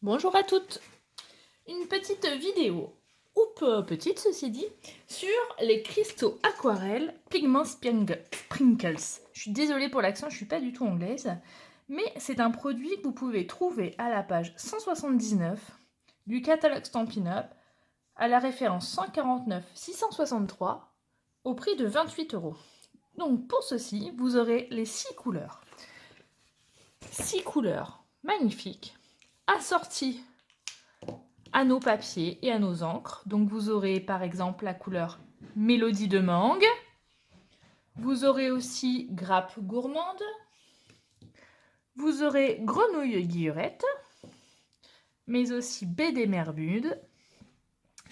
Bonjour à toutes. Une petite vidéo, ou peu petite ceci dit, sur les cristaux aquarelles Pigment Sprinkles. Je suis désolée pour l'accent, je suis pas du tout anglaise, mais c'est un produit que vous pouvez trouver à la page 179 du catalogue Stampin' Up à la référence 149 663 au prix de 28 €. Donc pour ceci, vous aurez les 6 couleurs. 6 couleurs magnifiques, assorties à nos papiers et à nos encres. Donc vous aurez par exemple la couleur Mélodie de mangue. Vous aurez aussi Grappe gourmande. Vous aurez Grenouille guillerette. Mais aussi Baie des Bermudes,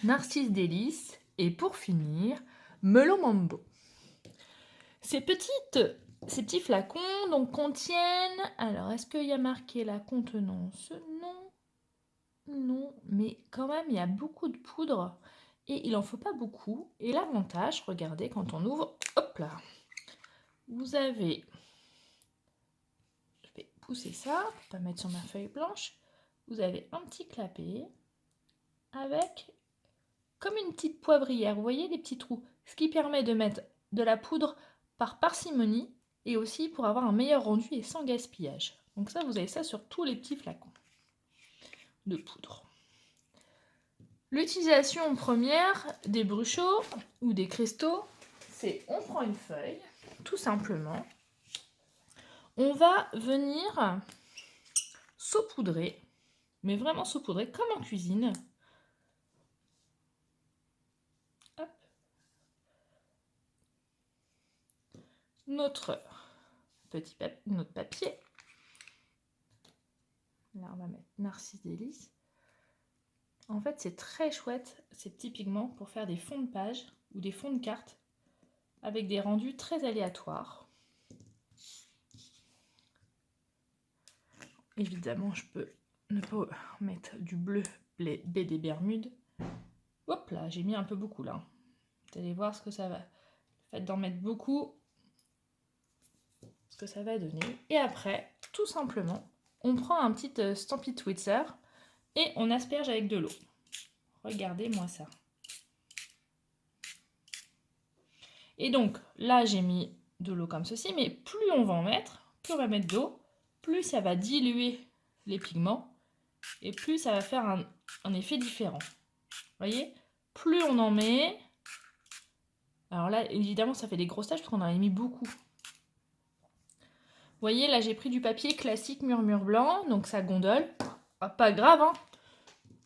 Narcisse délice et pour finir, Melon mambo. Ces petits flacons donc contiennent... Alors, est-ce qu'il y a marqué la contenance? Non. Non, mais quand même, il y a beaucoup de poudre et il en faut pas beaucoup. Et l'avantage, regardez, quand on ouvre, hop là, vous avez, je vais pousser ça pour pas mettre sur ma feuille blanche, vous avez un petit clapet avec comme une petite poivrière, vous voyez les petits trous, ce qui permet de mettre de la poudre par parcimonie et aussi pour avoir un meilleur rendu et sans gaspillage. Donc ça, vous avez ça sur tous les petits flacons de poudre. L'utilisation première des bruchots ou des cristaux, c'est on prend une feuille, tout simplement. On va venir saupoudrer, mais vraiment saupoudrer comme en cuisine. Hop. Notre papier. Là, on va mettre Narcisse délice. En fait, c'est très chouette, ces petits pigments, pour faire des fonds de page ou des fonds de cartes avec des rendus très aléatoires. Évidemment, je peux ne pas mettre du bleu baie des Bermudes. Hop là, j'ai mis un peu beaucoup là. Vous allez voir ce que ça va. Le fait d'en mettre beaucoup, ce que ça va donner. Et après, tout simplement, on prend un petit Stampin' Twitzer et on asperge avec de l'eau. Regardez-moi ça. Et donc, là, j'ai mis de l'eau comme ceci, mais plus on va en mettre, plus on va mettre d'eau, plus ça va diluer les pigments et plus ça va faire un effet différent. Vous voyez? Plus on en met... Alors là, évidemment, ça fait des grosses taches parce qu'on en a mis beaucoup. Vous voyez, là, j'ai pris du papier classique murmure blanc, donc ça gondole. Ah, pas grave, hein.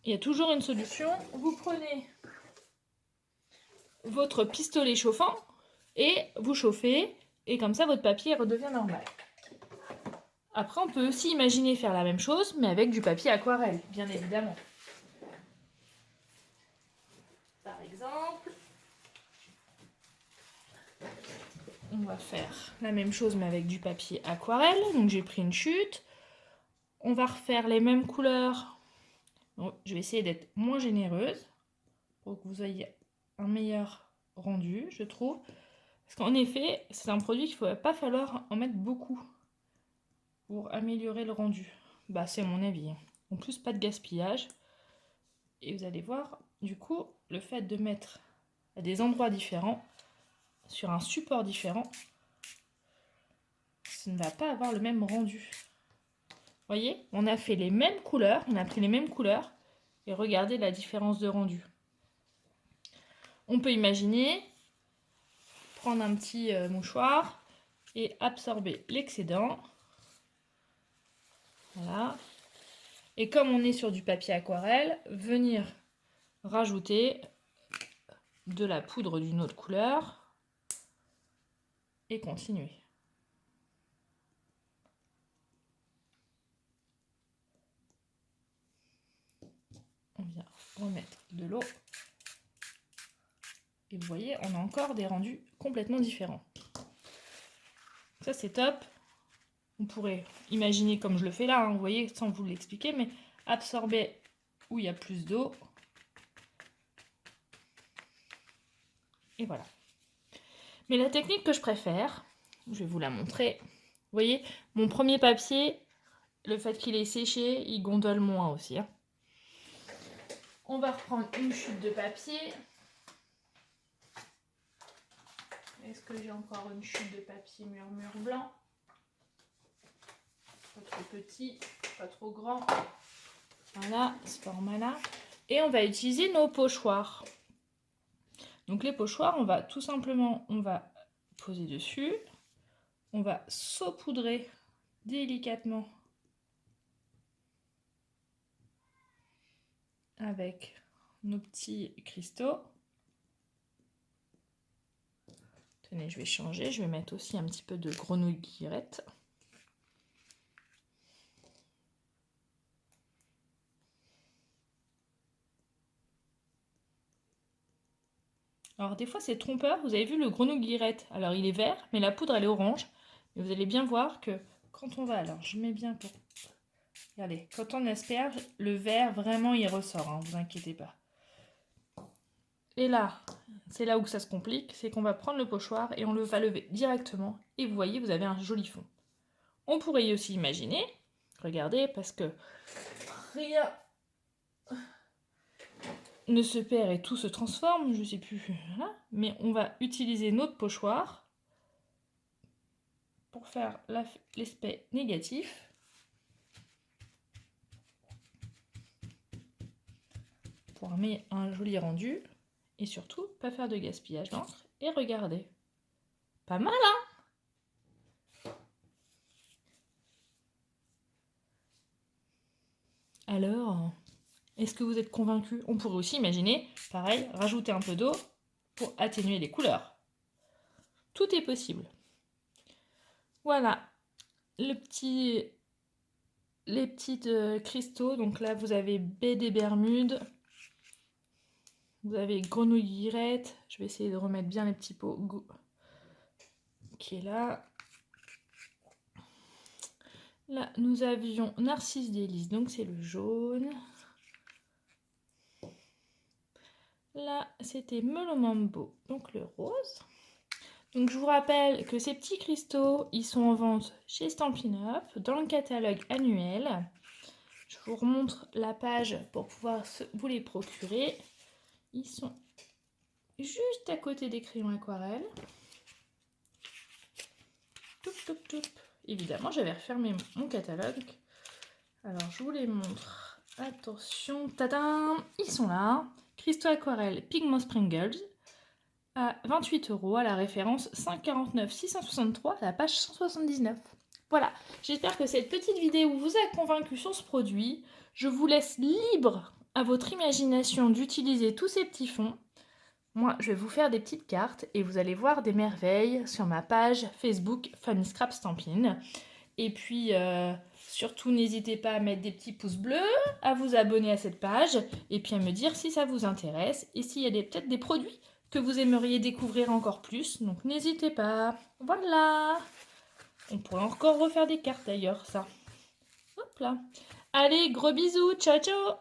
Il y a toujours une solution. Vous prenez votre pistolet chauffant et vous chauffez, et comme ça, votre papier redevient normal. Après, on peut aussi imaginer faire la même chose, mais avec du papier aquarelle, bien évidemment. Par exemple, on va faire la même chose, mais avec du papier aquarelle. Donc, j'ai pris une chute. On va refaire les mêmes couleurs. Donc, je vais essayer d'être moins généreuse pour que vous ayez un meilleur rendu, je trouve. Parce qu'en effet, c'est un produit qu'il ne va pas falloir en mettre beaucoup pour améliorer le rendu. Bah, c'est mon avis. En plus, pas de gaspillage. Et vous allez voir, du coup, le fait de mettre à des endroits différents, sur un support différent, ça ne va pas avoir le même rendu. Vous voyez, on a fait les mêmes couleurs, on a pris les mêmes couleurs, et regardez la différence de rendu. On peut imaginer prendre un petit mouchoir et absorber l'excédent. Voilà. Et comme on est sur du papier aquarelle, venir rajouter de la poudre d'une autre couleur et continuer. On vient remettre de l'eau. Et vous voyez, on a encore des rendus complètement différents. Ça, c'est top. On pourrait imaginer comme je le fais là, hein, vous voyez, sans vous l'expliquer, mais absorber où il y a plus d'eau. Et voilà. Mais la technique que je préfère, je vais vous la montrer. Vous voyez, mon premier papier, le fait qu'il est séché, il gondole moins aussi. Hein. On va reprendre une chute de papier. Est-ce que j'ai encore une chute de papier murmure blanc? Pas trop petit, pas trop grand. Voilà, ce format-là. Et on va utiliser nos pochoirs. Donc les pochoirs, on va tout simplement, on va poser dessus. On va saupoudrer délicatement avec nos petits cristaux. Tenez, je vais changer. Je vais mettre aussi un petit peu de grenouille guillerette. Alors des fois c'est trompeur, vous avez vu le grenouille guillerette, alors il est vert, mais la poudre elle est orange. Et vous allez bien voir que quand on va, alors je mets bien pour... Regardez, quand on asperge, le vert vraiment il ressort, hein, vous inquiétez pas. Et là, c'est là où ça se complique, c'est qu'on va prendre le pochoir et on le va lever directement. Et vous voyez, vous avez un joli fond. On pourrait aussi imaginer, regardez, parce que rien ne se perd et tout se transforme, je sais plus, voilà. Mais on va utiliser notre pochoir pour faire l'aspect négatif. Pour amener un joli rendu. Et surtout, pas faire de gaspillage d'encre. Et regardez. Pas mal, hein? Alors, est-ce que vous êtes convaincu? On pourrait aussi imaginer, pareil, rajouter un peu d'eau pour atténuer les couleurs. Tout est possible. Voilà, les petits cristaux. Donc là, vous avez baie des Bermudes. Vous avez grenouille guillerette. Je vais essayer de remettre bien les petits pots qui est là. Là, nous avions Narcisse délice, donc c'est le jaune. Là, c'était Melon Mambo, donc le rose. Donc je vous rappelle que ces petits cristaux, ils sont en vente chez Stampin' Up, dans le catalogue annuel. Je vous remontre la page pour pouvoir vous les procurer. Ils sont juste à côté des crayons aquarelles. Toup, toup, toup. Évidemment, j'avais refermé mon catalogue. Alors, je vous les montre. Attention, tadam, ils sont là. Cristaux aquarelle Pigment Sprinkles à 28 € à la référence 549 663 à la page 179. Voilà, j'espère que cette petite vidéo vous a convaincu sur ce produit. Je vous laisse libre à votre imagination d'utiliser tous ces petits fonds. Moi, je vais vous faire des petites cartes et vous allez voir des merveilles sur ma page Facebook Famille Scrap Stampin'. Et puis, surtout, n'hésitez pas à mettre des petits pouces bleus, à vous abonner à cette page et puis à me dire si ça vous intéresse et s'il y a peut-être des produits que vous aimeriez découvrir encore plus. Donc, n'hésitez pas. Voilà. On pourrait encore refaire des cartes d'ailleurs, ça. Hop là. Allez, gros bisous. Ciao, ciao.